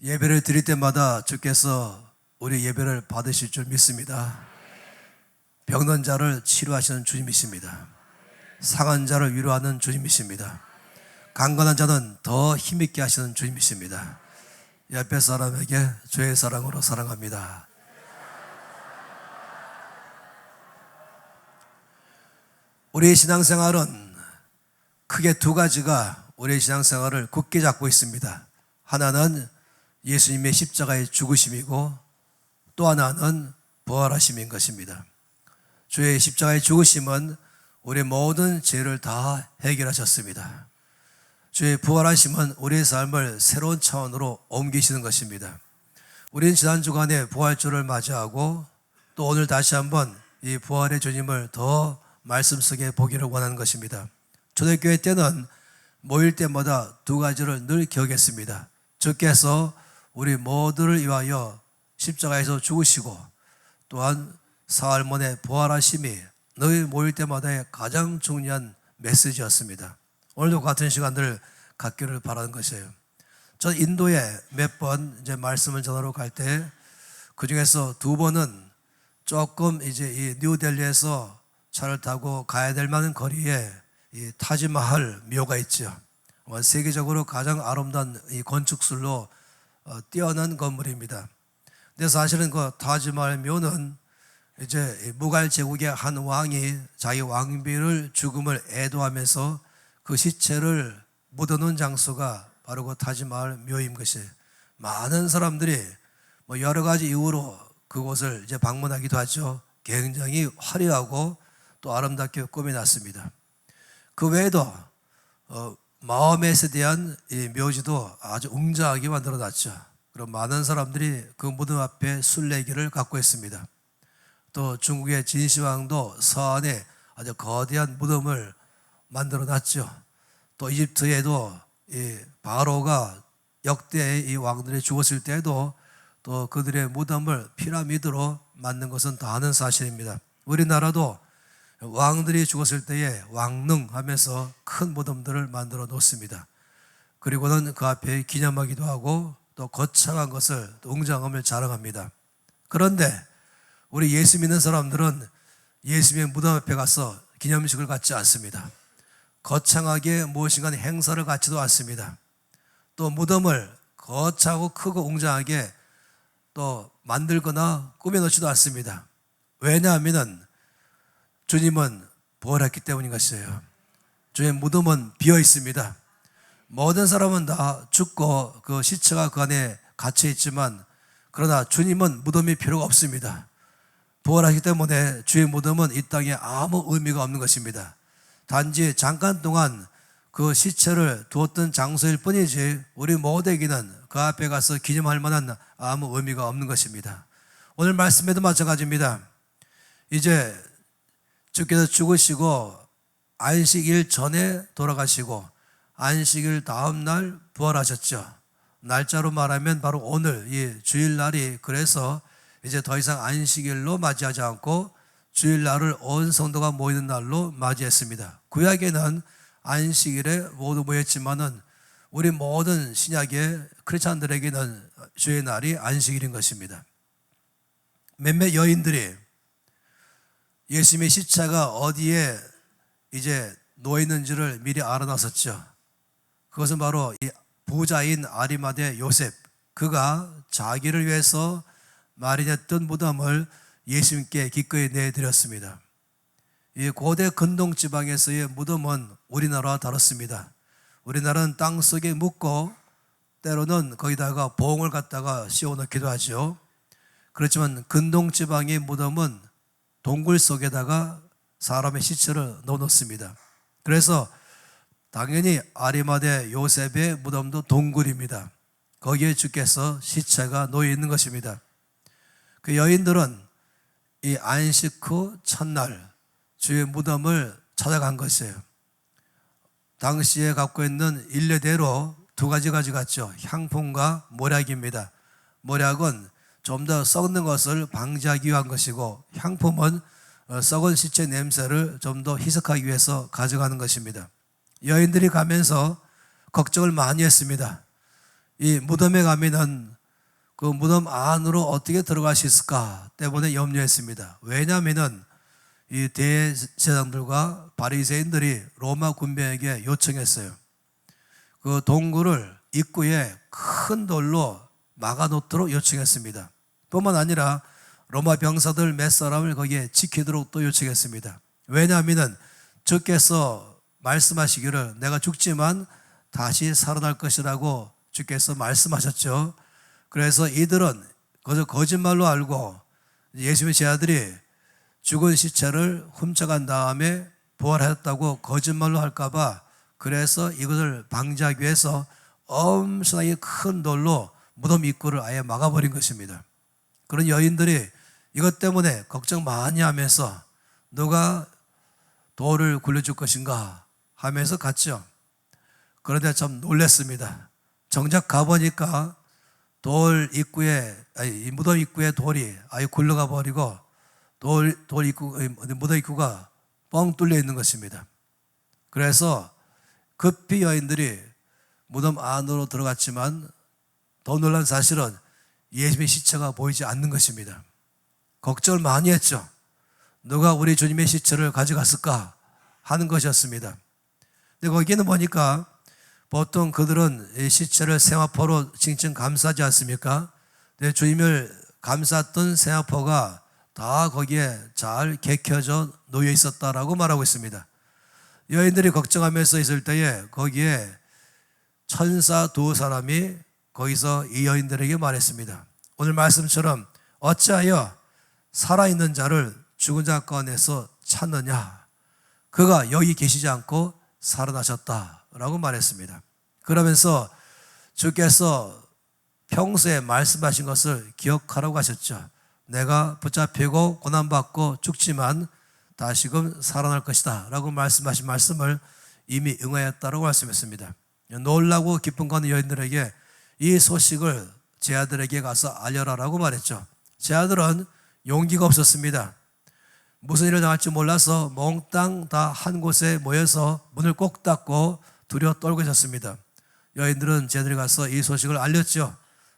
예배를 드릴 때마다 주께서 우리 예배를 받으실 줄 믿습니다. 병든 자를 치료하시는 주님이십니다. 상한 자를 위로하는 주님이십니다. 강건한 자는 더 힘있게 하시는 주님이십니다. 옆에 사람에게 주의 사랑으로 사랑합니다. 우리의 신앙생활은 크게 두 가지가 우리의 신앙생활을 굳게 잡고 있습니다. 하나는 예수님의 십자가의 죽으심이고 또 하나는 부활하심인 것입니다. 주의 십자가의 죽으심은 우리의 모든 죄를 다 해결하셨습니다. 주의 부활하심은 우리의 삶을 새로운 차원으로 옮기시는 것입니다. 우리는 지난 주간에 부활주를 맞이하고 또 오늘 다시 한번 이 부활의 주님을 더 말씀 속에 보기를 원하는 것입니다. 초대교회 때는 모일 때마다 두 가지를 늘 기억했습니다. 주께서 우리 모두를 위하여 십자가에서 죽으시고 또한 사흘 만에 부활하심이 너희 모일 때마다의 가장 중요한 메시지였습니다. 오늘도 같은 시간들 갖기를 바라는 것이에요. 전 인도에 몇 번 이제 말씀을 전하러 갈 때 그 중에서 두 번은 조금 이제 이 뉴델리에서 차를 타고 가야 될 만한 거리에 이 타지마할 묘가 있죠. 세계적으로 가장 아름다운 이 건축술로 뛰어난 건물입니다. 근데 사실은 그 타지마할 묘는 이제 무갈 제국의 한 왕이 자기 왕비를 죽음을 애도하면서 그 시체를 묻어놓은 장소가 바로 그 타지마할 묘인 것이에요. 많은 사람들이 뭐 여러 가지 이유로 그곳을 이제 방문하기도 하죠. 굉장히 화려하고 또 아름답게 꾸며놨습니다. 그 외에도 마호멧에 대한 이 묘지도 아주 웅장하게 만들어놨죠. 그럼 많은 사람들이 그 무덤 앞에 순례길을 갖고 있습니다. 또 중국의 진시황도 서안에 아주 거대한 무덤을 만들어놨죠. 또 이집트에도 이 바로가 역대의 이 왕들이 죽었을 때에도 또 그들의 무덤을 피라미드로 만든 것은 다 아는 사실입니다. 우리나라도 왕들이 죽었을 때에 왕릉하면서 큰 무덤들을 만들어 놓습니다. 그리고는 그 앞에 기념하기도 하고 또 거창한 것을 또 웅장함을 자랑합니다. 그런데 우리 예수 믿는 사람들은 예수님의 무덤 앞에 가서 기념식을 갖지 않습니다. 거창하게 무엇인가 행사를 갖지도 않습니다. 또 무덤을 거창하고 크고 웅장하게 또 만들거나 꾸며놓지도 않습니다. 왜냐하면 주님은 부활했기 때문인 것이에요. 주의 무덤은 비어 있습니다. 모든 사람은 다 죽고 그 시체가 그 안에 갇혀 있지만 그러나 주님은 무덤이 필요가 없습니다. 부활하기 때문에 주의 무덤은 이 땅에 아무 의미가 없는 것입니다. 단지 잠깐 동안 그 시체를 두었던 장소일 뿐이지 우리 모두에게는 그 앞에 가서 기념할 만한 아무 의미가 없는 것입니다. 오늘 말씀에도 마찬가지입니다. 이제 주께서 죽으시고 안식일 전에 돌아가시고 안식일 다음 날 부활하셨죠. 날짜로 말하면 바로 오늘 이 주일날이 그래서 이제 더 이상 안식일로 맞이하지 않고 주일날을 온 성도가 모이는 날로 맞이했습니다. 구약에는 안식일에 모두 모였지만은 우리 모든 신약의 크리스찬들에게는 주의 날이 안식일인 것입니다. 몇몇 여인들이 예수님의 십자가 어디에 이제 놓여 있는지를 미리 알아놨었죠. 그것은 바로 이 부자인 아리마대 요셉, 그가 자기를 위해서 마련했던 무덤을 예수님께 기꺼이 내드렸습니다. 이 고대 근동 지방에서의 무덤은 우리나라와 다릅니다. 우리나라는 땅 속에 묻고 때로는 거기다가 봉을 갖다가 씌워넣기도 하죠. 그렇지만 근동 지방의 무덤은 동굴 속에다가 사람의 시체를 넣어놓습니다. 그래서 당연히 아리마대 요셉의 무덤도 동굴입니다. 거기에 주께서 시체가 놓여 있는 것입니다. 그 여인들은 이 안식 후 첫날 주의 무덤을 찾아간 것이에요. 당시에 갖고 있는 일례대로 두 가지 가져갔죠. 향품과 모략입니다. 모략은 좀 더 썩는 것을 방지하기 위한 것이고 향품은 썩은 시체 냄새를 좀 더 희석하기 위해서 가져가는 것입니다. 여인들이 가면서 걱정을 많이 했습니다. 이 무덤에 가면은 그 무덤 안으로 어떻게 들어갈 수 있을까 때문에 염려했습니다. 왜냐하면은 이 대제사장들과 바리새인들이 로마 군병에게 요청했어요. 그 동굴을 입구에 큰 돌로 막아놓도록 요청했습니다. 뿐만 아니라 로마 병사들 몇 사람을 거기에 지키도록 또 요청했습니다. 왜냐하면 주께서 말씀하시기를 내가 죽지만 다시 살아날 것이라고 주께서 말씀하셨죠. 그래서 이들은 그저 거짓말로 알고 예수님의 제자들이 죽은 시체를 훔쳐간 다음에 부활하였다고 거짓말로 할까봐 그래서 이것을 방지하기 위해서 엄청나게 큰 돌로 무덤 입구를 아예 막아버린 것입니다. 그런 여인들이 이것 때문에 걱정 많이 하면서 누가 돌을 굴려줄 것인가 하면서 갔죠. 그런데 참 놀랐습니다. 정작 가보니까 돌 입구에, 아니, 무덤 입구에 돌이 아예 굴러가 버리고 무덤 입구가 뻥 뚫려 있는 것입니다. 그래서 급히 여인들이 무덤 안으로 들어갔지만 더 놀란 사실은 예수님의 시체가 보이지 않는 것입니다. 걱정을 많이 했죠. 누가 우리 주님의 시체를 가져갔을까 하는 것이었습니다. 근데 거기는 보니까 보통 그들은 이 시체를 세마포로 칭칭 감싸지 않습니까? 근데 주님을 감쌌던 세마포가 다 거기에 잘 개켜져 놓여 있었다라고 말하고 있습니다. 여인들이 걱정하면서 있을 때에 거기에 천사 두 사람이 거기서 이 여인들에게 말했습니다. 오늘 말씀처럼 어찌하여 살아있는 자를 죽은 자 가운데서 찾느냐? 그가 여기 계시지 않고 살아나셨다라고 말했습니다. 그러면서 주께서 평소에 말씀하신 것을 기억하라고 하셨죠. 내가 붙잡히고 고난받고 죽지만 다시금 살아날 것이다 라고 말씀하신 말씀을 이미 응하였다고 말씀했습니다. 놀라고 기쁜 가운데 여인들에게 이 소식을 제 아들에게 가서 알려라라고 말했죠. 제 아들은 용기가 없었습니다. 무슨 일을 당할지 몰라서 몽땅 다 한 곳에 모여서 문을 꼭 닫고 두려워 떨고 있었습니다. 여인들은 제 아들이 가서 이 소식을 알렸죠.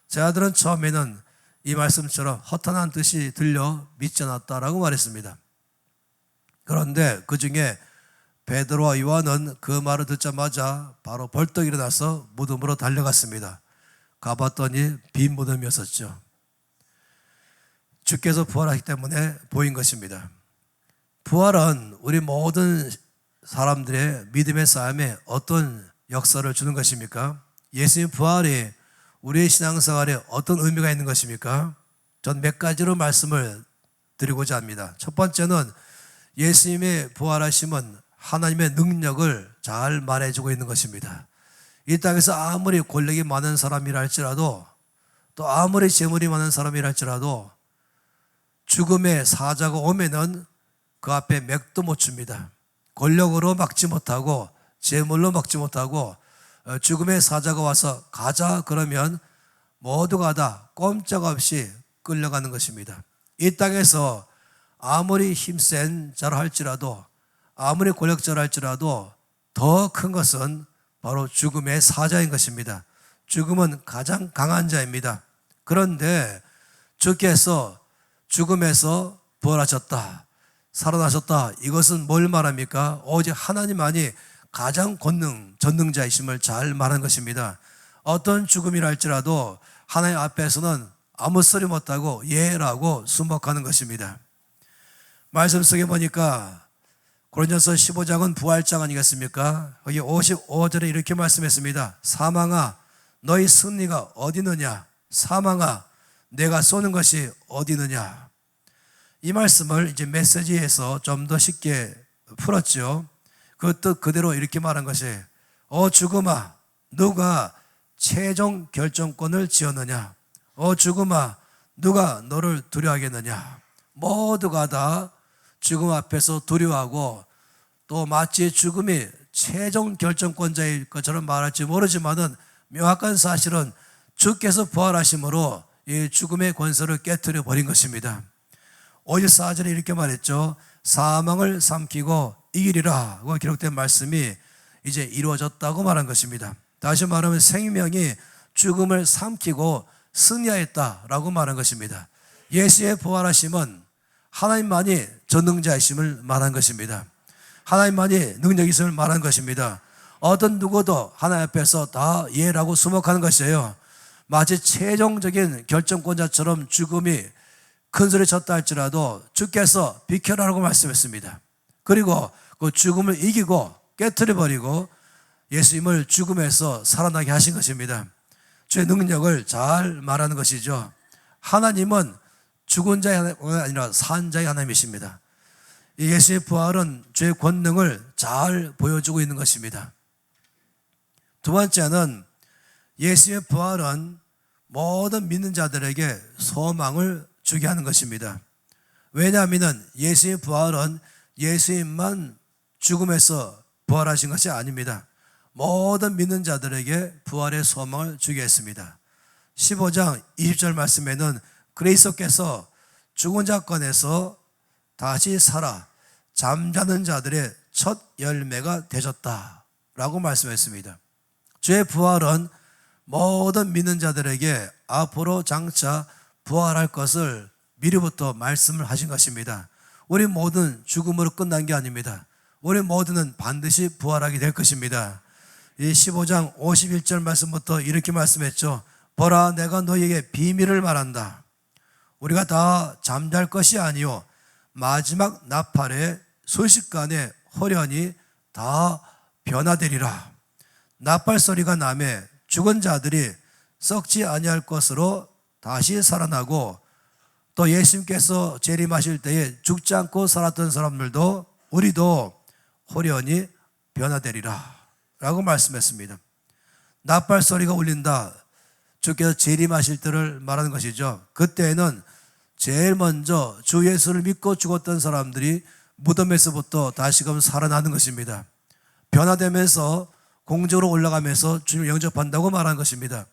제 아들은 처음에는 이 말씀처럼 허탄한 뜻이 들려 믿지 않았다라고 말했습니다. 그런데 그 중에 베드로와 요한은 그 말을 듣자마자 바로 벌떡 일어나서 무덤으로 달려갔습니다. 가봤더니 빈 무덤이었었죠. 주께서 부활하기 때문에 보인 것입니다. 부활은 우리 모든 사람들의 믿음의 삶에 어떤 역사를 주는 것입니까? 예수님 부활이 우리의 신앙생활에 어떤 의미가 있는 것입니까? 전 몇 가지로 말씀을 드리고자 합니다. 첫 번째는 예수님의 부활하심은 하나님의 능력을 잘 말해주고 있는 것입니다. 이 땅에서 아무리 권력이 많은 사람이라 할지라도 또 아무리 재물이 많은 사람이라 할지라도 죽음의 사자가 오면은 그 앞에 맥도 못 춥니다. 권력으로 막지 못하고 재물로 막지 못하고 죽음의 사자가 와서 가자 그러면 모두가 다 꼼짝없이 끌려가는 것입니다. 이 땅에서 아무리 힘센 자라 할지라도 아무리 권력자라 할지라도 더 큰 것은 바로 죽음의 사자인 것입니다. 죽음은 가장 강한 자입니다. 그런데 주께서 죽음에서 부활하셨다, 살아나셨다. 이것은 뭘 말합니까? 오직 하나님만이 가장 전능자이심을 잘 말하는 것입니다. 어떤 죽음이라 할지라도 하나님 앞에서는 아무 소리 못하고 예라고 순복하는 것입니다. 말씀 속에 보니까 고린도전서 15장은 부활장 아니겠습니까? 거기 55절에 이렇게 말씀했습니다. 사망아 너희 승리가 어디 있느냐? 사망아 내가 쏘는 것이 어디 있느냐? 이 말씀을 이제 메시지에서 좀 더 쉽게 풀었죠. 그 뜻 그대로 이렇게 말한 것이 죽음아 누가 최종 결정권을 지었느냐? 죽음아 누가 너를 두려워하겠느냐? 모두가 다 죽음 앞에서 두려워하고 또 마치 죽음이 최종 결정권자일 것처럼 말할지 모르지만은 명확한 사실은 주께서 부활하심으로 이 죽음의 권세를 깨트려 버린 것입니다. 54절에 이렇게 말했죠. 사망을 삼키고 이기리라 고 기록된 말씀이 이제 이루어졌다고 말한 것입니다. 다시 말하면 생명이 죽음을 삼키고 승리하였다라고 말한 것입니다. 예수의 부활하심은 하나님만이 전능자이심을 말한 것입니다. 하나님만이 능력이 있음을 말한 것입니다. 어떤 누구도 하나님 앞에서 다 예라고 수목하는 것이에요. 마치 최종적인 결정권자처럼 죽음이 큰 소리 쳤다 할지라도 주께서 비켜라라고 말씀했습니다. 그리고 그 죽음을 이기고 깨트려버리고 예수님을 죽음에서 살아나게 하신 것입니다. 주의 능력을 잘 말하는 것이죠. 하나님은 죽은 자의 하나님이 아니라 산 자의 하나님이십니다. 예수의 부활은 주의 권능을 잘 보여주고 있는 것입니다. 두 번째는 예수의 부활은 모든 믿는 자들에게 소망을 주게 하는 것입니다. 왜냐하면 예수의 부활은 예수님만 죽음에서 부활하신 것이 아닙니다. 모든 믿는 자들에게 부활의 소망을 주게 했습니다. 15장 20절 말씀에는 그리스도께서 죽은 자 건에서 다시 살아 잠자는 자들의 첫 열매가 되셨다라고 말씀했습니다. 주의 부활은 모든 믿는 자들에게 앞으로 장차 부활할 것을 미리부터 말씀을 하신 것입니다. 우리 모든 죽음으로 끝난 게 아닙니다. 우리 모두는 반드시 부활하게 될 것입니다. 이 15장 51절 말씀부터 이렇게 말씀했죠. 보라, 내가 너희에게 비밀을 말한다. 우리가 다 잠잘 것이 아니요 마지막 나팔에 순식간에 호련히 다 변화되리라. 나팔 소리가 나매 죽은 자들이 썩지 아니할 것으로 다시 살아나고, 또 예수님께서 재림하실 때에 죽지 않고 살았던 사람들도 우리도 호련히 변화되리라 라고 말씀했습니다. 나팔 소리가 울린다. 주께서 재림하실 때를 말하는 것이죠. 그때에는 제일 먼저 주 예수를 믿고 죽었던 사람들이 무덤에서부터 다시금 살아나는 것입니다. 변화되면서 공중으로 올라가면서 주님을 영접한다고 말하는 것입니다.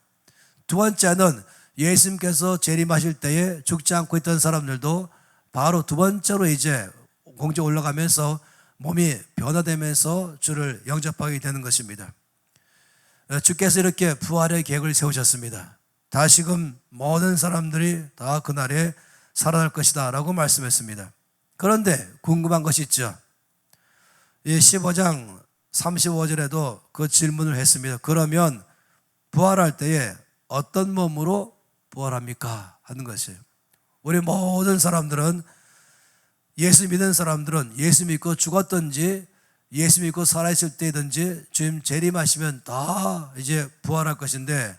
두 번째는 예수님께서 재림하실 때에 죽지 않고 있던 사람들도 바로 두 번째로 이제 공중에 올라가면서 몸이 변화되면서 주를 영접하게 되는 것입니다. 주께서 이렇게 부활의 계획을 세우셨습니다. 다시금 모든 사람들이 다 그날에 살아날 것이다 라고 말씀했습니다. 그런데 궁금한 것이 있죠. 이 15장 35절에도 그 질문을 했습니다. 그러면 부활할 때에 어떤 몸으로 부활합니까? 하는 것이에요. 우리 모든 사람들은, 예수 믿는 사람들은 예수 믿고 죽었든지 예수 믿고 살아있을 때든지 주님 재림하시면 다 이제 부활할 것인데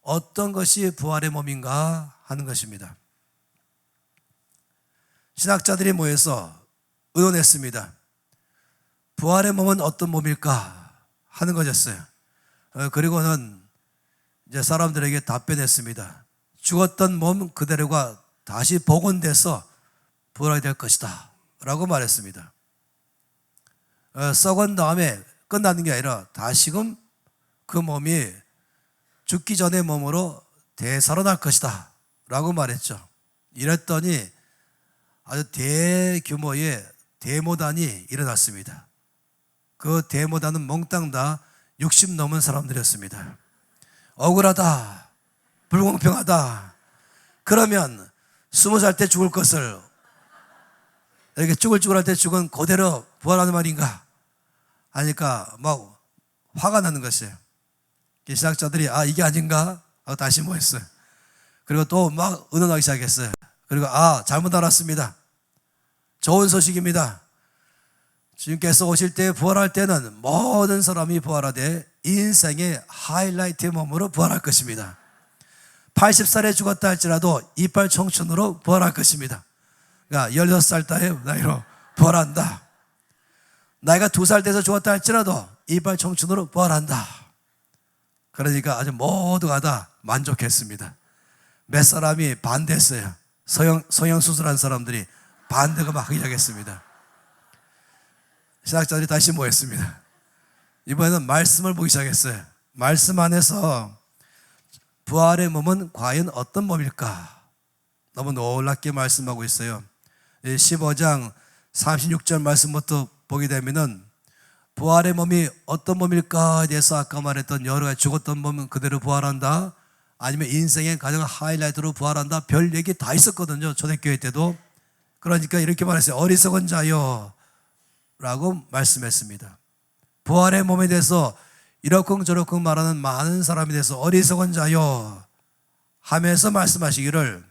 어떤 것이 부활의 몸인가 하는 것입니다. 신학자들이 모여서 의논했습니다. 부활의 몸은 어떤 몸일까 하는 것이었어요. 그리고는 이제 사람들에게 답변했습니다. 죽었던 몸 그대로가 다시 복원돼서 부활하게 될 것이다 라고 말했습니다. 썩은 다음에 끝나는 게 아니라 다시금 그 몸이 죽기 전의 몸으로 되살아날 것이다 라고 말했죠. 이랬더니 아주 대규모의 데모단이 일어났습니다. 그 데모단은 몽땅 다 60 넘은 사람들이었습니다. 억울하다, 불공평하다. 그러면 20살 때 죽을 것을 이렇게 쭈글쭈글할 때 죽은 그대로 부활하는 말인가 하니까 막 화가 나는 것이에요. 신학자들이 이게 아닌가 하고 다시 모였어요. 그리고 또 막 의논하기 시작했어요. 그리고 잘못 알았습니다. 좋은 소식입니다. 주님께서 오실 때 부활할 때는 모든 사람이 부활하되 인생의 하이라이트 몸으로 부활할 것입니다. 80살에 죽었다 할지라도 이빨 청춘으로 부활할 것입니다. 그러니까 16살 따의 나이로 부활한다. 나이가 2살 돼서 죽었다 할지라도 이빨 청춘으로 부활한다. 그러니까 아주 모두가 다 만족했습니다. 몇 사람이 반대했어요. 성형수술한 사람들이 반대가 막 하기 시작했습니다. 신학자들이 다시 모였습니다. 이번에는 말씀을 보기 시작했어요. 말씀 안에서 부활의 몸은 과연 어떤 몸일까? 너무 놀랍게 말씀하고 있어요. 15장 36절 말씀부터 보게 되면은 부활의 몸이 어떤 몸일까에 대해서 아까 말했던 여러 가지 죽었던 몸은 그대로 부활한다, 아니면 인생의 가장 하이라이트로 부활한다, 별 얘기 다 있었거든요, 초대교회 때도. 그러니까 이렇게 말했어요. 어리석은 자여 라고 말씀했습니다. 부활의 몸에 대해서 이러쿵저러쿵 말하는 많은 사람에 대해서 어리석은 자여 하면서 말씀하시기를,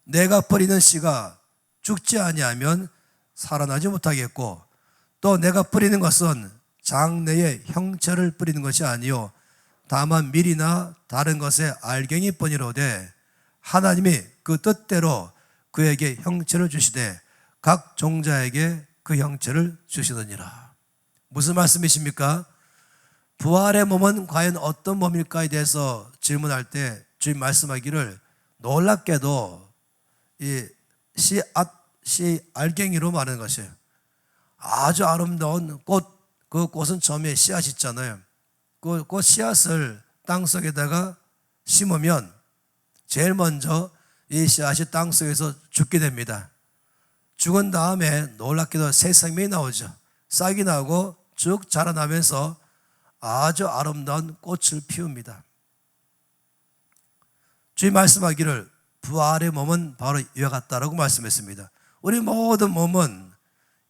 내가 뿌리는 씨가 죽지 아니하면 살아나지 못하겠고, 또 내가 뿌리는 것은 장래의 형체를 뿌리는 것이 아니요 다만 밀이나 다른 것의 알갱이 뿐이로되, 하나님이 그 뜻대로 그에게 형체를 주시되 각 종자에게 그 형체를 주시느니라. 무슨 말씀이십니까? 부활의 몸은 과연 어떤 몸일까에 대해서 질문할 때 주님 말씀하기를, 놀랍게도 이 씨 알갱이로 말하는 것이에요. 아주 아름다운 꽃, 그 꽃은 처음에 씨앗이 있잖아요. 그 꽃 씨앗을 땅속에다가 심으면 제일 먼저 이 씨앗이 땅속에서 죽게 됩니다. 죽은 다음에 놀랍게도 새 생명이 나오죠. 싹이 나고 쭉 자라나면서 아주 아름다운 꽃을 피웁니다. 주님 말씀하기를 부활의 몸은 바로 이와 같다라고 말씀했습니다. 우리 모든 몸은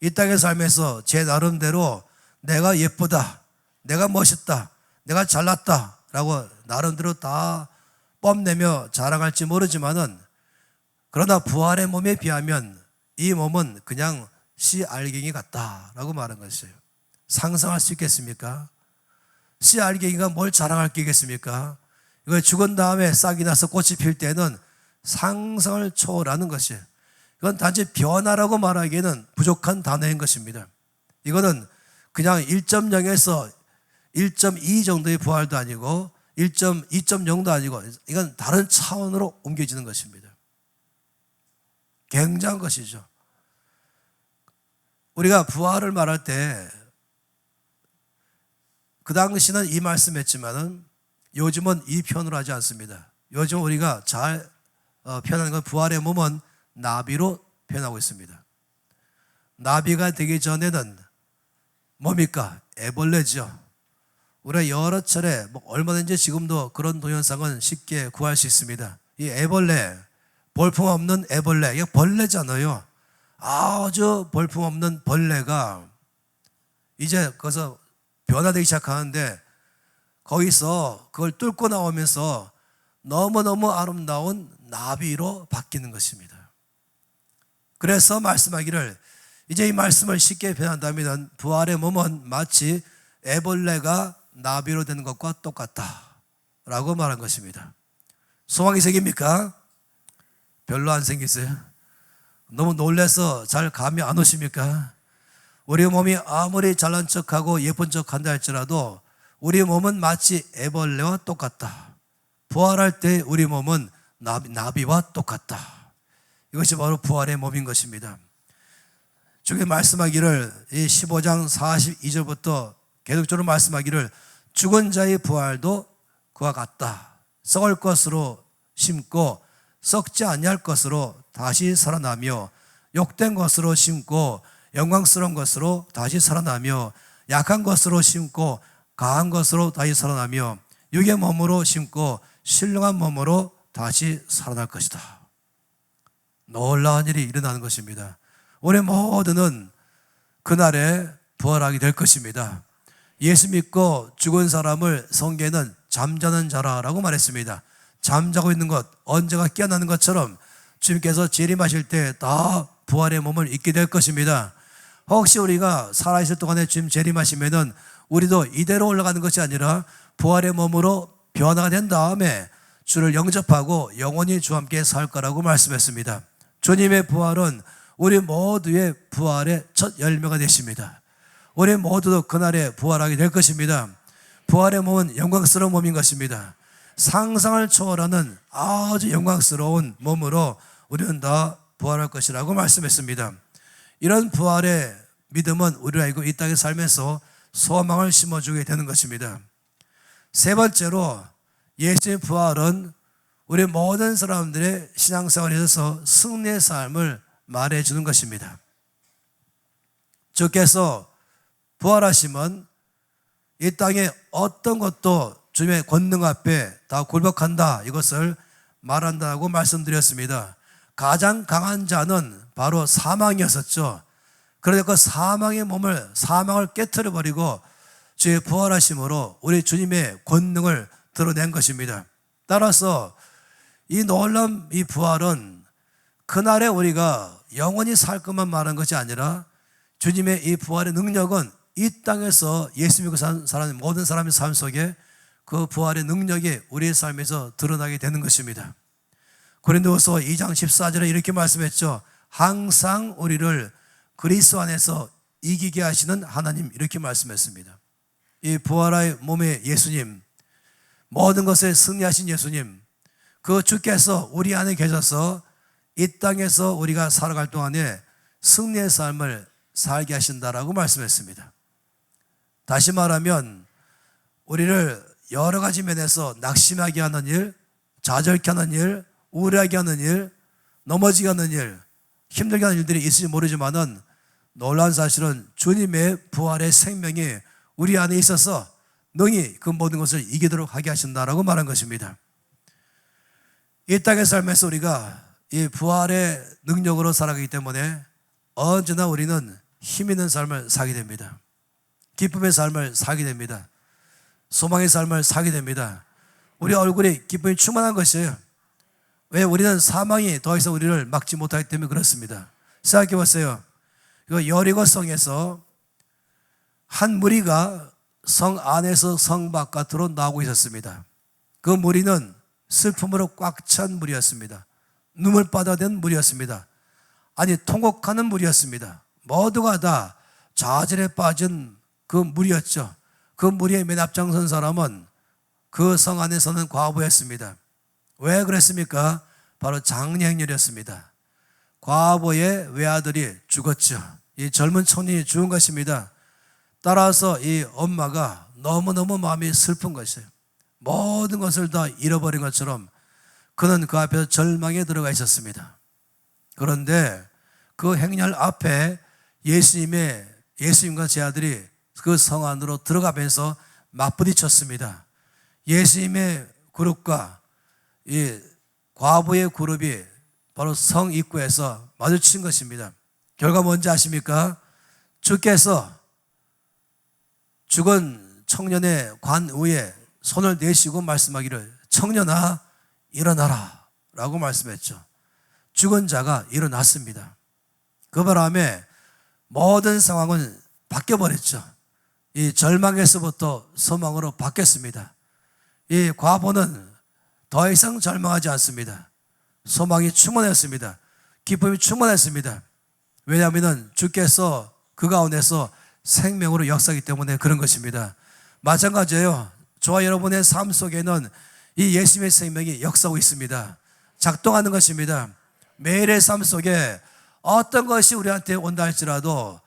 이 땅에 살면서 제 나름대로 내가 예쁘다, 내가 멋있다, 내가 잘났다 라고 나름대로 다 뽐내며 자랑할지 모르지만은, 그러나 부활의 몸에 비하면 이 몸은 그냥 씨 알갱이 같다라고 말한 것이에요. 상상할 수 있겠습니까? 씨 알갱이가 뭘 자랑할 게 있겠습니까? 이거 죽은 다음에 싹이 나서 꽃이 필 때는 상상을 초월하는 것이에요. 이건 단지 변화라고 말하기에는 부족한 단어인 것입니다. 이거는 그냥 1.0에서 1.2 정도의 부활도 아니고 1.2.0도 아니고, 이건 다른 차원으로 옮겨지는 것입니다. 굉장한 것이죠. 우리가 부활을 말할 때 그 당시는 이 말씀했지만은 요즘은 이 표현으로 하지 않습니다. 요즘 우리가 잘 표현하는 건 부활의 몸은 나비로 표현하고 있습니다. 나비가 되기 전에는 뭡니까? 애벌레죠. 우리가 여러 차례 얼마든지 지금도 그런 동영상은 쉽게 구할 수 있습니다. 이 애벌레, 볼품없는 애벌레, 이게 벌레잖아요. 아주 볼품없는 벌레가 이제 거기서 변화되기 시작하는데, 거기서 그걸 뚫고 나오면서 너무너무 아름다운 나비로 바뀌는 것입니다. 그래서 말씀하기를, 이제 이 말씀을 쉽게 표현한다면 부활의 몸은 마치 애벌레가 나비로 되는 것과 똑같다 라고 말한 것입니다. 소망이 생깁니까? 별로 안 생기세요? 너무 놀라서 잘 감이 안 오십니까? 우리 몸이 아무리 잘난 척하고 예쁜 척 한다 할지라도 우리 몸은 마치 애벌레와 똑같다. 부활할 때 우리 몸은 나비와 똑같다. 이것이 바로 부활의 몸인 것입니다. 주께 말씀하기를, 이 15장 42절부터 계속적으로 말씀하기를, 죽은 자의 부활도 그와 같다. 썩을 것으로 심고 썩지 아니할 것으로 다시 살아나며, 욕된 것으로 심고 영광스러운 것으로 다시 살아나며, 약한 것으로 심고 강한 것으로 다시 살아나며, 육의 몸으로 심고 신령한 몸으로 다시 살아날 것이다. 놀라운 일이 일어나는 것입니다. 우리 모두는 그날에 부활하게 될 것입니다. 예수 믿고 죽은 사람을 성경에는 잠자는 자라라고 말했습니다. 잠자고 있는 것, 언제가 깨어나는 것처럼 주님께서 재림하실 때 다 부활의 몸을 입게 될 것입니다. 혹시 우리가 살아있을 동안에 주님 재림하시면은 우리도 이대로 올라가는 것이 아니라 부활의 몸으로 변화가 된 다음에 주를 영접하고 영원히 주와 함께 살 거라고 말씀했습니다. 주님의 부활은 우리 모두의 부활의 첫 열매가 되십니다. 우리 모두도 그날에 부활하게 될 것입니다. 부활의 몸은 영광스러운 몸인 것입니다. 상상을 초월하는 아주 영광스러운 몸으로 우리는 다 부활할 것이라고 말씀했습니다. 이런 부활의 믿음은 우리가 이 땅에 살면서 소망을 심어주게 되는 것입니다. 세 번째로, 예수의 부활은 우리 모든 사람들의 신앙생활에 있어서 승리의 삶을 말해주는 것입니다. 주께서 부활하심은 이 땅에 어떤 것도 주님의 권능 앞에 다 굴복한다, 이것을 말한다고 말씀드렸습니다. 가장 강한 자는 바로 사망이었었죠. 그런데 그 사망을 깨트려버리고 주의 부활하심으로 우리 주님의 권능을 드러낸 것입니다. 따라서 이 놀라운 이 부활은 그날에 우리가 영원히 살 것만 말한 것이 아니라 주님의 이 부활의 능력은 이 땅에서 예수 믿고 사는 사람, 모든 사람의 삶 속에 그 부활의 능력이 우리의 삶에서 드러나게 되는 것입니다. 고린도후서 2장 14절에 이렇게 말씀했죠. 항상 우리를 그리스도 안에서 이기게 하시는 하나님, 이렇게 말씀했습니다. 이 부활의 몸의 예수님, 모든 것에 승리하신 예수님, 그 주께서 우리 안에 계셔서 이 땅에서 우리가 살아갈 동안에 승리의 삶을 살게 하신다라고 말씀했습니다. 다시 말하면 우리를 여러 가지 면에서 낙심하게 하는 일, 좌절케 하는 일, 우울하게 하는 일, 넘어지게 하는 일, 힘들게 하는 일들이 있을지 모르지만은 놀라운 사실은 주님의 부활의 생명이 우리 안에 있어서 능히 그 모든 것을 이기도록 하게 하신다라고 말한 것입니다. 이 땅의 삶에서 우리가 이 부활의 능력으로 살아가기 때문에 언제나 우리는 힘 있는 삶을 살게 됩니다. 기쁨의 삶을 살게 됩니다. 소망의 삶을 살게 됩니다. 우리 얼굴에 기쁨이 충만한 것이에요. 왜? 우리는 사망이 더 이상 우리를 막지 못하기 때문에 그렇습니다. 생각해 보세요. 여리고 성에서 한 무리가 성 안에서 성 바깥으로 나오고 있었습니다. 그 무리는 슬픔으로 꽉 찬 무리였습니다. 눈물바다 된 무리였습니다. 아니, 통곡하는 무리였습니다. 모두가 다 좌절에 빠진 그 무리였죠. 그 무리의 맨 앞장선 사람은 그 성 안에서는 과부였습니다. 왜 그랬습니까? 바로 장례행렬이었습니다. 과부의 외아들이 죽었죠. 이 젊은 청년이 죽은 것입니다. 따라서 이 엄마가 너무너무 마음이 슬픈 것이에요. 모든 것을 다 잃어버린 것처럼 그는 그 앞에서 절망에 들어가 있었습니다. 그런데 그 행렬 앞에 예수님과 제 아들이 그 성 안으로 들어가면서 맞부딪혔습니다. 예수님의 그룹과 이 과부의 그룹이 바로 성 입구에서 마주친 것입니다. 결과 뭔지 아십니까? 주께서 죽은 청년의 관 위에 손을 내시고 말씀하기를, 청년아 일어나라 라고 말씀했죠. 죽은 자가 일어났습니다. 그 바람에 모든 상황은 바뀌어버렸죠. 이 절망에서부터 소망으로 바뀌었습니다. 이 과부는 더 이상 절망하지 않습니다. 소망이 충만했습니다. 기쁨이 충만했습니다. 왜냐하면 주께서 그 가운데서 생명으로 역사하기 때문에 그런 것입니다. 마찬가지예요. 저와 여러분의 삶 속에는 이 예수님의 생명이 역사하고 있습니다. 작동하는 것입니다. 매일의 삶 속에 어떤 것이 우리한테 온다 할지라도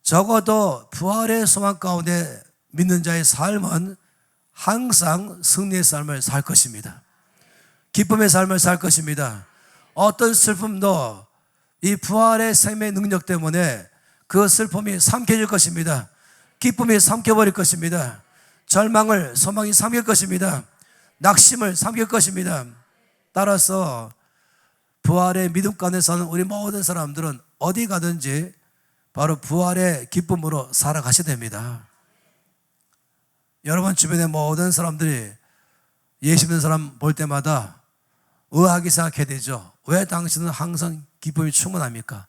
적어도 부활의 소망 가운데 믿는 자의 삶은 항상 승리의 삶을 살 것입니다. 기쁨의 삶을 살 것입니다. 어떤 슬픔도 이 부활의 생명의 능력 때문에 그 슬픔이 삼켜질 것입니다. 기쁨이 삼켜버릴 것입니다. 절망을 소망이 삼킬 것입니다. 낙심을 삼킬 것입니다. 따라서 부활의 믿음 가운데 사는 우리 모든 사람들은 어디 가든지 바로 부활의 기쁨으로 살아가셔야 됩니다. 여러분 주변의 모든 사람들이 예수 믿는 사람 볼 때마다 의아하게 생각해야 되죠. 왜 당신은 항상 기쁨이 충만합니까?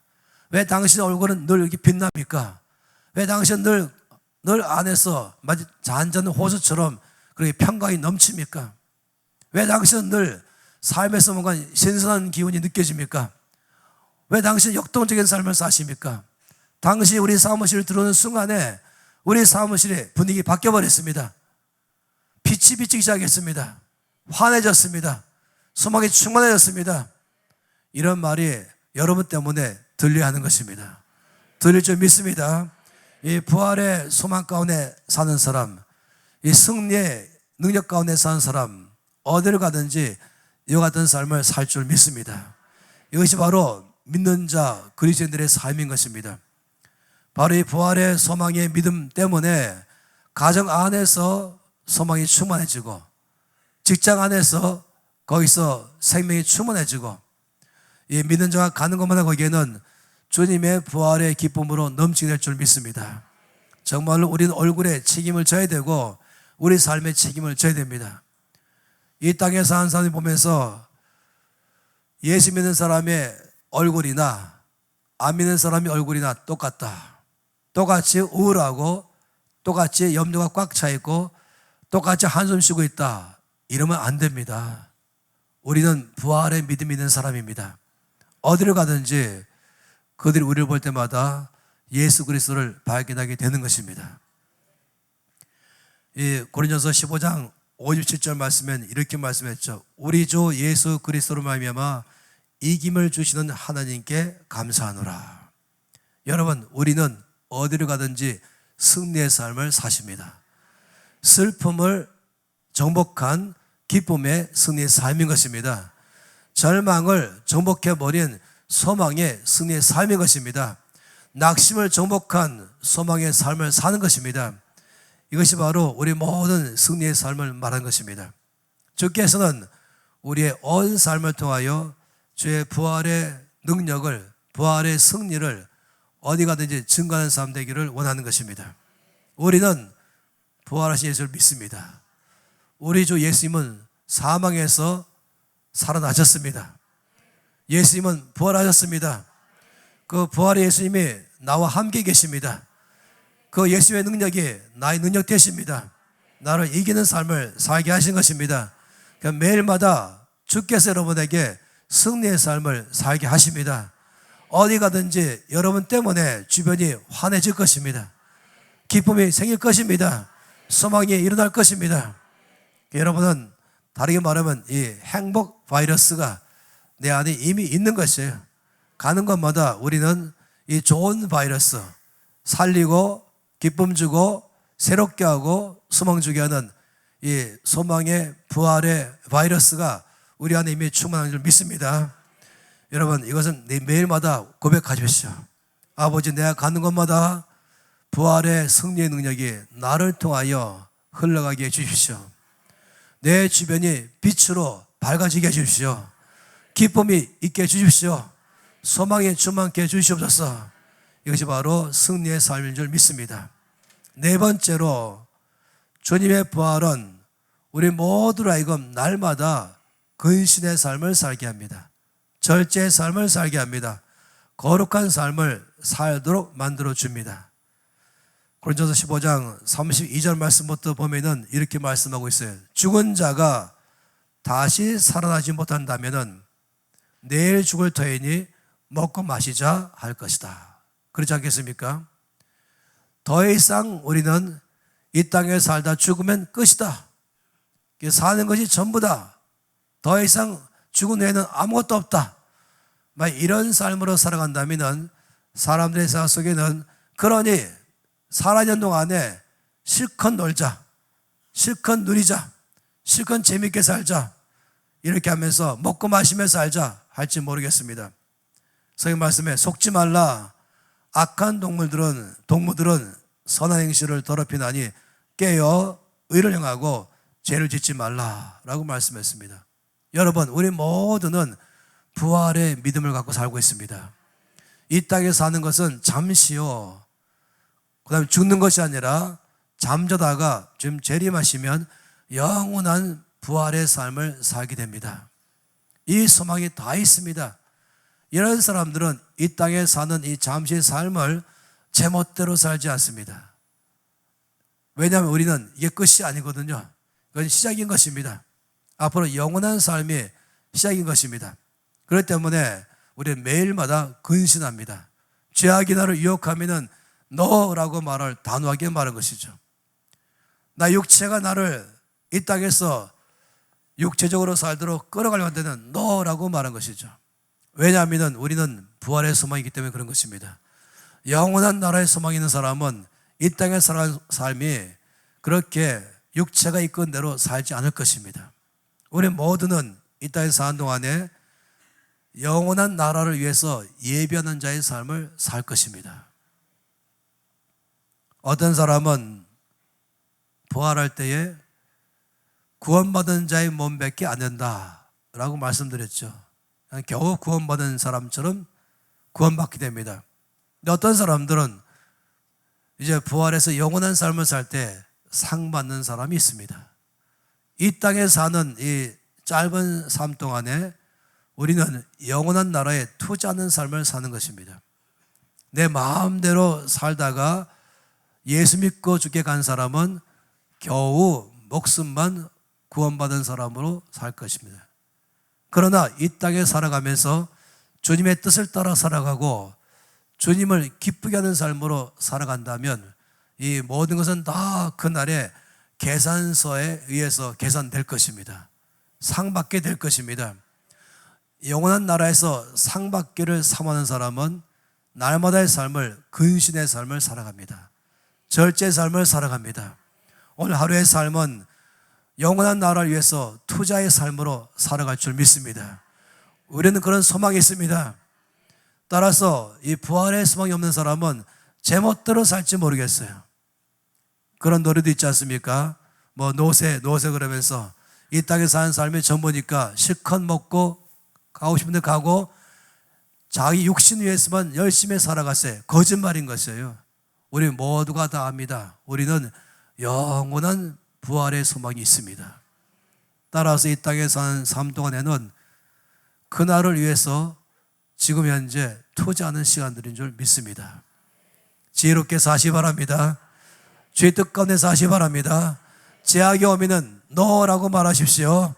왜 당신 얼굴은 늘 이렇게 빛납니까? 왜 당신은 늘 안에서 마치 잔잔한 호수처럼 그렇게 평강이 넘칩니까? 왜 당신은 늘 삶에서 뭔가 신선한 기운이 느껴집니까? 왜 당신은 역동적인 삶을 사십니까? 당신이 우리 사무실 들어오는 순간에 우리 사무실의 분위기 바뀌어버렸습니다. 빛이 비치기 시작했습니다. 환해졌습니다. 소망이 충만해졌습니다. 이런 말이 여러분 때문에 들려야 하는 것입니다. 들릴 줄 믿습니다. 이 부활의 소망 가운데 사는 사람, 이 승리의 능력 가운데 사는 사람, 어디를 가든지 이와 같은 삶을 살 줄 믿습니다. 이것이 바로 믿는 자 그리스도인들의 삶인 것입니다. 바로 이 부활의 소망의 믿음 때문에 가정 안에서 소망이 충만해지고, 직장 안에서 거기서 생명이 충만해지고, 이 믿는 자가 가는 곳마다 거기에는 주님의 부활의 기쁨으로 넘치게 될 줄 믿습니다. 정말로 우리는 얼굴에 책임을 져야 되고 우리 삶에 책임을 져야 됩니다. 이 땅에 사는 사람을 보면서 예수 믿는 사람의 얼굴이나 안 믿는 사람의 얼굴이나 똑같다, 똑같이 우울하고 똑같이 염려가 꽉 차 있고 똑같이 한숨 쉬고 있다, 이러면 안 됩니다. 우리는 부활의 믿음이 있는 사람입니다. 어디를 가든지 그들이 우리를 볼 때마다 예수 그리스도를 발견하게 되는 것입니다. 이 고린도서 15장 57절 말씀엔 이렇게 말씀했죠. 우리 주 예수 그리스도로 말미암아 이김을 주시는 하나님께 감사하노라. 여러분, 우리는 어디를 가든지 승리의 삶을 사십니다. 슬픔을 정복한 기쁨의 승리의 삶인 것입니다. 절망을 정복해버린 소망의 승리의 삶인 것입니다. 낙심을 정복한 소망의 삶을 사는 것입니다. 이것이 바로 우리 모든 승리의 삶을 말하는 것입니다. 주께서는 우리의 온 삶을 통하여 주의 부활의 능력을, 부활의 승리를 어디 가든지 증거하는 삶 되기를 원하는 것입니다. 우리는 부활하신 예수를 믿습니다. 우리 주 예수님은 사망에서 살아나셨습니다. 예수님은 부활하셨습니다. 그 부활의 예수님이 나와 함께 계십니다. 그 예수의 능력이 나의 능력 되십니다. 나를 이기는 삶을 살게 하신 것입니다. 그러니까 매일마다 주께서 여러분에게 승리의 삶을 살게 하십니다. 어디 가든지 여러분 때문에 주변이 환해질 것입니다. 기쁨이 생길 것입니다. 소망이 일어날 것입니다. 여러분은 다르게 말하면 이 행복 바이러스가 내 안에 이미 있는 것이에요. 가는 곳마다 우리는 이 좋은 바이러스, 살리고 기쁨 주고 새롭게 하고 소망 주게 하는 이 소망의 부활의 바이러스가 우리 안에 이미 충만한 줄 믿습니다. 여러분, 이것은 매일마다 고백하십시오. 아버지, 내가 가는 곳마다 부활의 승리의 능력이 나를 통하여 흘러가게 해주십시오. 내 주변이 빛으로 밝아지게 해주십시오. 기쁨이 있게 해주십시오. 소망이 충만케 해주시옵소서. 이것이 바로 승리의 삶인 줄 믿습니다. 네 번째로, 주님의 부활은 우리 모두로 하여금 날마다 근신의 삶을 살게 합니다. 절제의 삶을 살게 합니다. 거룩한 삶을 살도록 만들어 줍니다. 고린도서 15장 32절 말씀부터 보면은 이렇게 말씀하고 있어요. 죽은 자가 다시 살아나지 못한다면은 내일 죽을 터이니 먹고 마시자 할 것이다. 그렇지 않겠습니까? 더 이상 우리는 이 땅에 살다 죽으면 끝이다. 사는 것이 전부다. 더 이상 죽은 후에는 아무것도 없다. 이런 삶으로 살아간다면 사람들의 생각 속에는, 그러니 살아있는 동안에 실컷 놀자, 실컷 누리자, 실컷 재밌게 살자, 이렇게 하면서 먹고 마시면서 살자 할지 모르겠습니다. 성경 말씀에 속지 말라. 악한 동무들은 선한 행실을 더럽히나니 깨어 의를 행하고 죄를 짓지 말라라고 말씀했습니다. 여러분, 우리 모두는 부활의 믿음을 갖고 살고 있습니다. 이 땅에 사는 것은 잠시요, 그 다음에 죽는 것이 아니라 잠자다가 좀 재림하시면 영원한 부활의 삶을 살게 됩니다. 이 소망이 다 있습니다. 이런 사람들은 이 땅에 사는 이 잠시의 삶을 제멋대로 살지 않습니다. 왜냐하면 우리는 이게 끝이 아니거든요. 그건 시작인 것입니다. 앞으로 영원한 삶이 시작인 것입니다. 그렇기 때문에 우리는 매일마다 근신합니다. 죄악이 나를 유혹하면은 너라고 말을 단호하게 말한 것이죠. 나 육체가 나를 이 땅에서 육체적으로 살도록 끌어가려고 하는 너라고 말한 것이죠. 왜냐하면 우리는 부활의 소망이기 때문에 그런 것입니다. 영원한 나라의 소망이 있는 사람은 이 땅에 살아가는 삶이 그렇게 육체가 이끈 대로 살지 않을 것입니다. 우리 모두는 이 땅에 사는 동안에 영원한 나라를 위해서 예비하는 자의 삶을 살 것입니다. 어떤 사람은 부활할 때에 구원받은 자의 몸밖에 안 된다라고 말씀드렸죠. 겨우 구원받은 사람처럼 구원받게 됩니다. 근데 어떤 사람들은 이제 부활해서 영원한 삶을 살 때 상 받는 사람이 있습니다. 이 땅에 사는 이 짧은 삶 동안에 우리는 영원한 나라에 투자하는 삶을 사는 것입니다. 내 마음대로 살다가 예수 믿고 죽게 간 사람은 겨우 목숨만 구원받은 사람으로 살 것입니다. 그러나 이 땅에 살아가면서 주님의 뜻을 따라 살아가고 주님을 기쁘게 하는 삶으로 살아간다면 이 모든 것은 다 그날의 계산서에 의해서 계산될 것입니다. 상 받게 될 것입니다. 영원한 나라에서 상 받기를 사모하는 사람은 날마다의 삶을, 근신의 삶을 살아갑니다. 절제의 삶을 살아갑니다. 오늘 하루의 삶은 영원한 나라를 위해서 투자의 삶으로 살아갈 줄 믿습니다. 우리는 그런 소망이 있습니다. 따라서 이 부활의 소망이 없는 사람은 제멋대로 살지 모르겠어요. 그런 노래도 있지 않습니까? 뭐 노세 그러면서 이 땅에 사는 삶이 전부니까 실컷 먹고 가고 싶은 데 가고 자기 육신 위해서만 열심히 살아갔어요. 거짓말인 것이에요. 우리 모두가 다 압니다. 우리는 영원한 부활의 소망이 있습니다. 따라서 이 땅에 사는 삶 동안에는 그날을 위해서 지금 현재 투자하는 시간들인 줄 믿습니다. 지혜롭게 사시 바랍니다. 주의 뜻 가운데 사시 바랍니다. 제약이 오면은 너라고 말하십시오.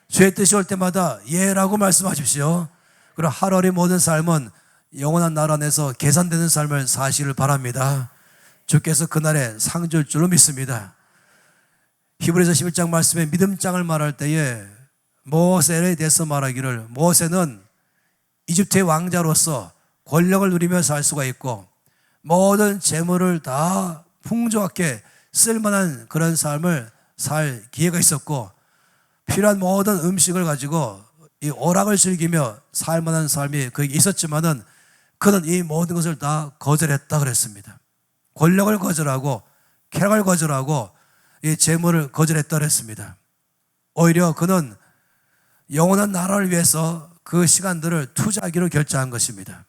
주의 뜻이 올 때마다 예라고 말씀하십시오. 그리고 하루의 모든 삶은 영원한 나라 안에서 계산되는 삶을 사시를 바랍니다. 주께서 그날에 상 줄 줄로 믿습니다. 히브리서 11장 말씀에 믿음장을 말할 때에 모세에 대해서 말하기를 모세는 이집트의 왕자로서 권력을 누리며 살 수가 있고 모든 재물을 다 풍족하게 쓸만한 그런 삶을 살 기회가 있었고 필요한 모든 음식을 가지고 이 오락을 즐기며 살만한 삶이 그에게 있었지만은 그는 이 모든 것을 다 거절했다 그랬습니다. 권력을 거절하고 쾌락을 거절하고 이 재물을 거절했다 그랬습니다. 오히려 그는 영원한 나라를 위해서 그 시간들을 투자하기로 결정한 것입니다.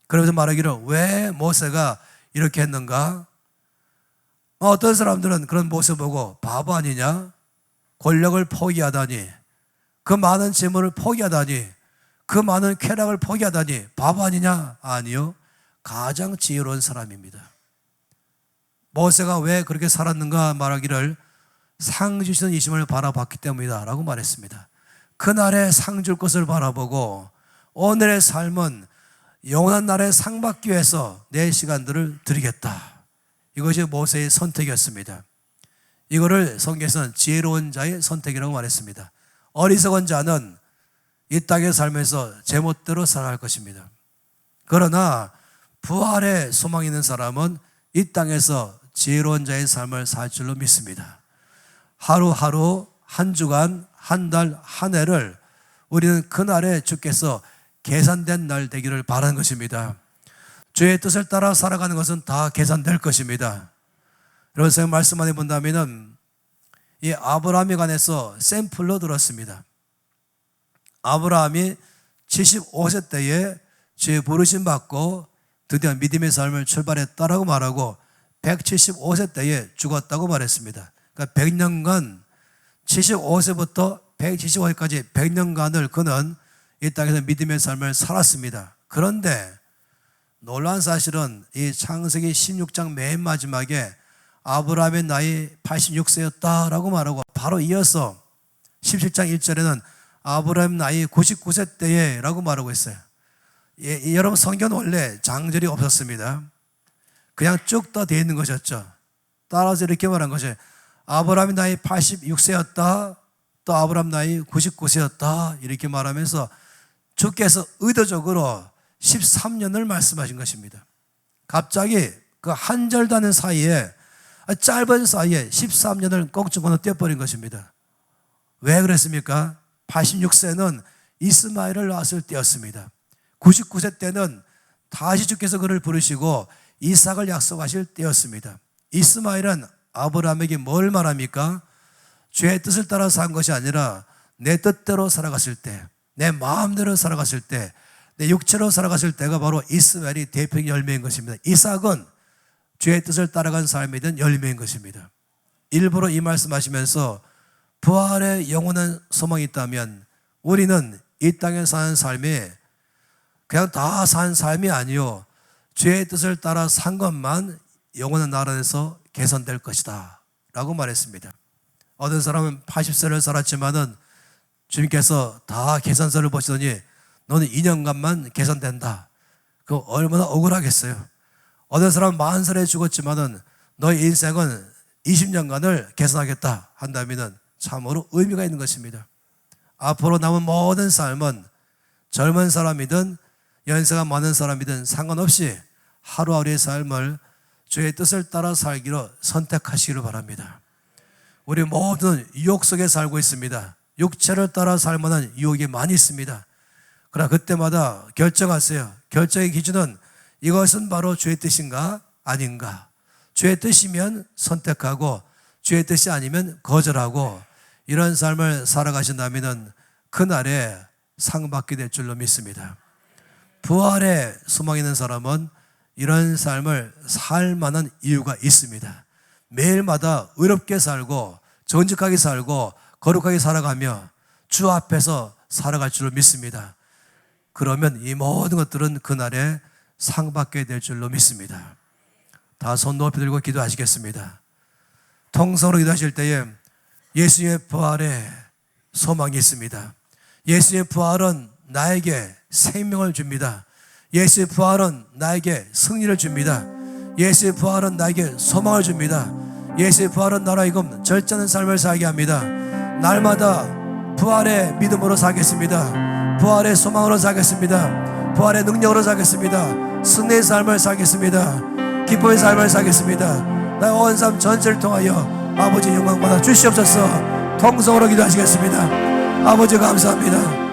그러면서 말하기를 왜 모세가 이렇게 했는가? 어떤 사람들은 그런 모습 보고 바보 아니냐? 권력을 포기하다니, 그 많은 재물을 포기하다니, 그 많은 쾌락을 포기하다니 바보 아니냐? 아니요. 가장 지혜로운 사람입니다. 모세가 왜 그렇게 살았는가 말하기를 상 주시는 이심을 바라봤기 때문이다 라고 말했습니다. 그날의 상 줄 것을 바라보고 오늘의 삶은 영원한 날에 상 받기 위해서 내 시간들을 드리겠다. 이것이 모세의 선택이었습니다. 이거를 성경에서는 지혜로운 자의 선택이라고 말했습니다. 어리석은 자는 이 땅의 삶에서 제멋대로 살아갈 것입니다. 그러나 부활의 소망이 있는 사람은 이 땅에서 지혜로운 자의 삶을 살 줄로 믿습니다. 하루하루, 한 주간, 한 달, 한 해를 우리는 그날에 주께서 계산된 날 되기를 바라는 것입니다. 주의 뜻을 따라 살아가는 것은 다 계산될 것입니다. 여러분, 제가 말씀 안에 본다면 이 아브라함에 관해서 샘플로 들었습니다. 아브라함이 75세 때에 주의 부르심 받고 드디어 믿음의 삶을 출발했다라고 말하고 175세 때에 죽었다고 말했습니다. 그러니까 100년간 75세부터 175세까지 100년간을 그는 이 땅에서 믿음의 삶을 살았습니다. 그런데 놀라운 사실은 이 창세기 16장 맨 마지막에 아브라함의 나이 86세였다라고 말하고 바로 이어서 17장 1절에는 아브라함 나이 99세 때에 라고 말하고 있어요. 여러분, 성경은 원래 장절이 없었습니다. 그냥 쭉 다 되어 있는 것이었죠. 따라서 이렇게 말한 것이 아브라함의 나이 86세였다, 또 아브라함 나이 99세였다 이렇게 말하면서 주께서 의도적으로 13년을 말씀하신 것입니다. 갑자기 그 한 절도 않은 사이에, 짧은 사이에 13년을 꽁충 건너뛰어버린 것입니다. 왜 그랬습니까? 86세는 이스마엘을 낳았을 때였습니다. 99세 때는 다시 주께서 그를 부르시고 이삭을 약속하실 때였습니다. 이스마엘은 아브라함에게 뭘 말합니까? 죄의 뜻을 따라 산 것이 아니라 내 뜻대로 살아갔을 때, 내 마음대로 살아갔을 때, 내 육체로 살아갔을 때가 바로 이스마엘이 대표적인 열매인 것입니다. 이삭은 죄의 뜻을 따라간 삶에 대한 열매인 것입니다. 일부러 이 말씀하시면서 부활의 영원한 소망이 있다면 우리는 이 땅에 사는 삶이 그냥 다 산 삶이 아니요, 죄의 뜻을 따라 산 것만 영원한 나라에서 개선될 것이다 라고 말했습니다. 어떤 사람은 80세를 살았지만은 주님께서 다 계산서를 보시더니 너는 2년간만 계산된다. 그거 얼마나 억울하겠어요. 어떤 사람은 40살에 죽었지만은 너의 인생은 20년간을 계산하겠다 한다면은 참으로 의미가 있는 것입니다. 앞으로 남은 모든 삶은 젊은 사람이든 연세가 많은 사람이든 상관없이 하루하루의 삶을 주의 뜻을 따라 살기로 선택하시기를 바랍니다. 우리 모두는 유혹 속에 살고 있습니다. 육체를 따라 살 만한 유혹이 많이 있습니다. 그러나 그때마다 결정하세요. 결정의 기준은 이것은 바로 주의 뜻인가 아닌가. 주의 뜻이면 선택하고 주의 뜻이 아니면 거절하고 이런 삶을 살아가신다면 그날에 상 받게 될 줄로 믿습니다. 부활의 소망이 있는 사람은 이런 삶을 살 만한 이유가 있습니다. 매일마다 의롭게 살고 정직하게 살고 거룩하게 살아가며 주 앞에서 살아갈 줄로 믿습니다. 그러면 이 모든 것들은 그날에 상 받게 될 줄로 믿습니다. 다 손 높이 들고 기도하시겠습니다. 통성으로 기도하실 때에 예수의 부활에 소망이 있습니다. 예수의 부활은 나에게 생명을 줍니다. 예수의 부활은 나에게 승리를 줍니다. 예수의 부활은 나에게 소망을 줍니다. 예수의 부활은 나로 하여금 절제하는 삶을 살게 합니다. 날마다 부활의 믿음으로 살겠습니다. 부활의 소망으로 살겠습니다. 부활의 능력으로 살겠습니다. 승리의 삶을 살겠습니다. 기쁨의 삶을 살겠습니다. 나의 온 삶 전체를 통하여 아버지 영광 받아 주시옵소서. 통성으로 기도하시겠습니다. 아버지 감사합니다.